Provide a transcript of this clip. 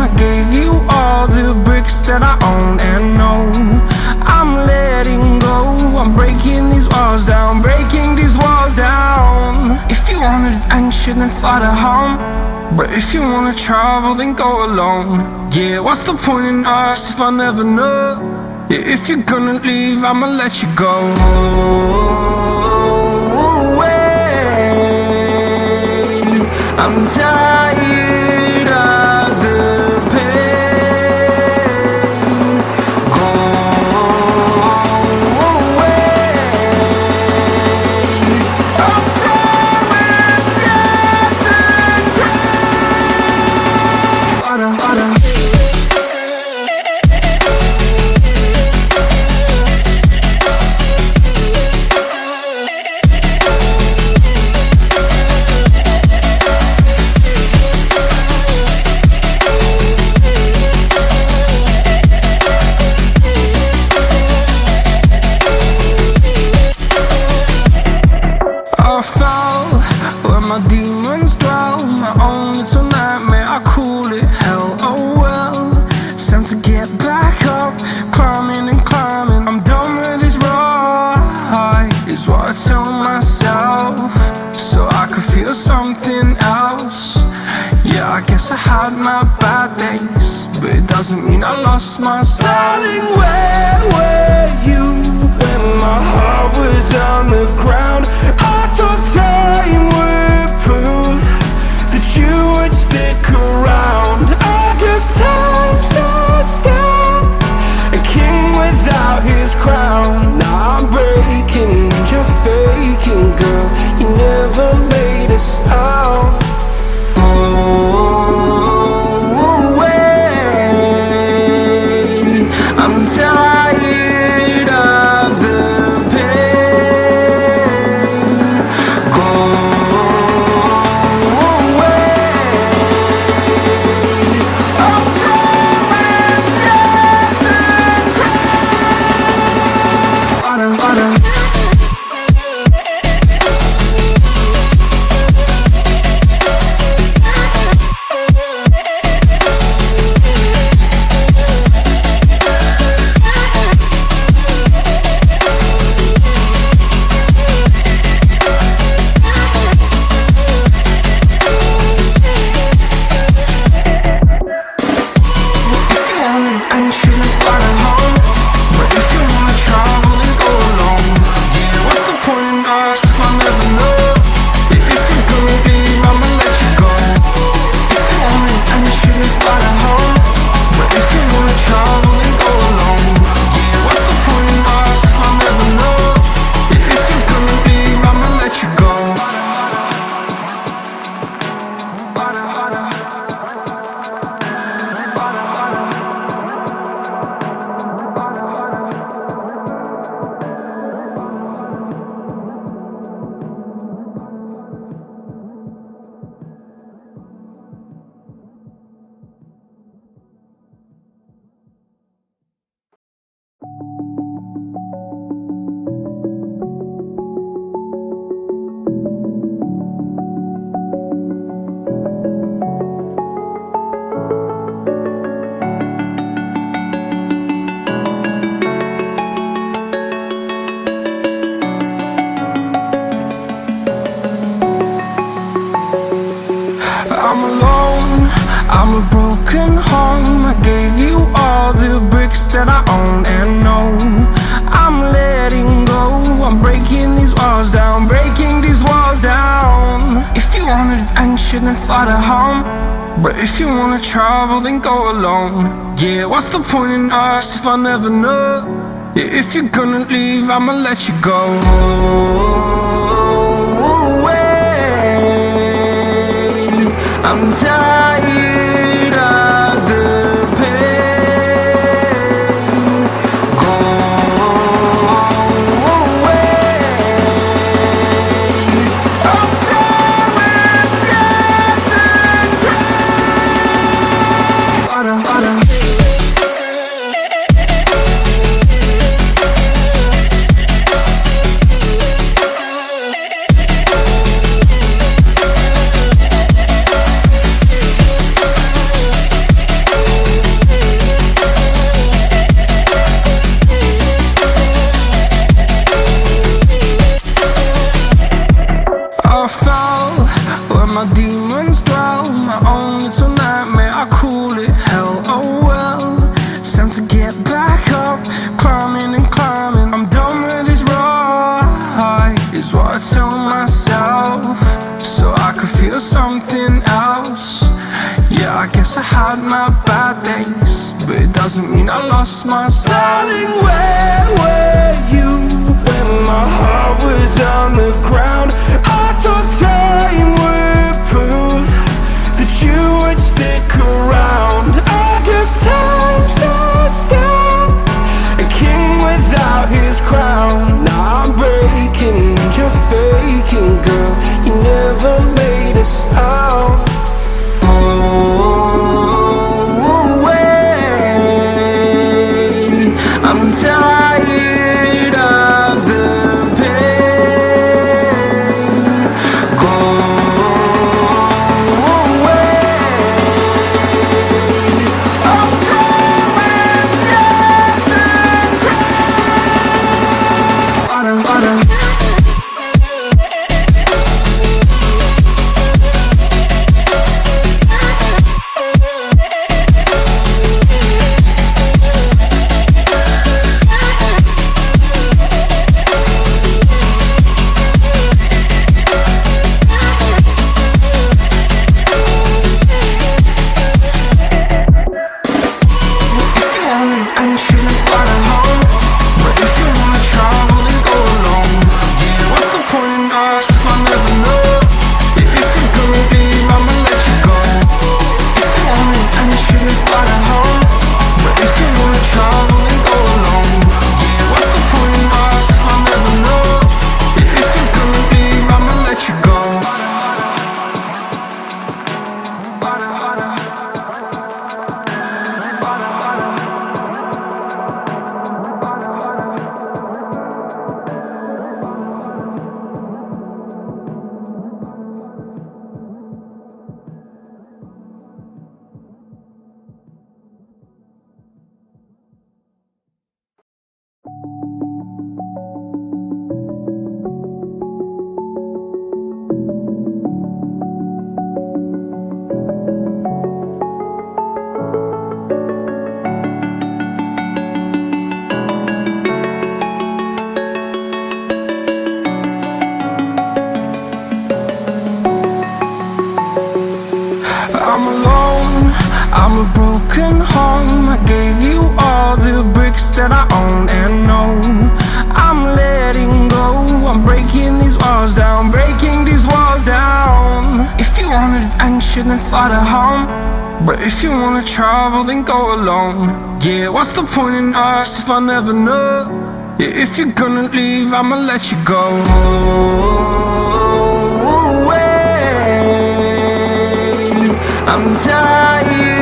I gave you all the bricks that I own and know. I'm letting go, I'm breaking these walls down, breaking these walls down. If you want adventure, then fly to home. But if you wanna travel, then go alone. Yeah, what's the point in us if I never know? Yeah, if you're gonna leave, I'ma let you go. I'm tired of the pain. Go away. I'm done with yesterday. Harder, harder. My demons dwell, my own little nightmare, I call it hell. Oh well, it's time to get back up, climbing and climbing. I'm done with this ride, is what I tell myself, so I could feel something else. Yeah, I guess I had my bad days, but it doesn't mean I lost my style. Darling, where were you when my heart was on the ground? I thought time would prove that you would stick around. I guess time stood still, a king without his crown. Now I'm breaking and you're faking, girl. You never made a sound. Oh, wait, I'm tired of the pain. Go away. I'm done with yesterday. Harder, harder. I'm alone, I'm a broken home. I gave you all the bricks that I own and know. I'm letting go, I'm breaking these walls down, breaking these walls down. If you want adventure, then fly to home. But if you wanna travel, then go alone. Yeah, what's the point in us if I never know? Yeah, if you're gonna leave, I'ma let you go. I'm tired of the pain. Go away. I'm done with yesterday. Harder, harder. you're something else. Yeah, I guess I had my bad days, but it doesn't mean I lost my style. Darling, where were you when my heart was on the ground? I thought time would prove that you would stick around. I guess time stands still, a king without his crown. Now I'm breaking and you're faking, girl. You never made a sound. I'm tired of the pain. Go away. I'm done with yesterday. I'm alone, I'm a broken home. I gave you all the bricks that I own and know. I'm letting go, I'm breaking these walls down, breaking these walls down. If you want adventure, then fly to home. But if you wanna travel, then go alone. Yeah, what's the point in us if I never know? Yeah, if you're gonna leave, I'ma let you go. I'm tired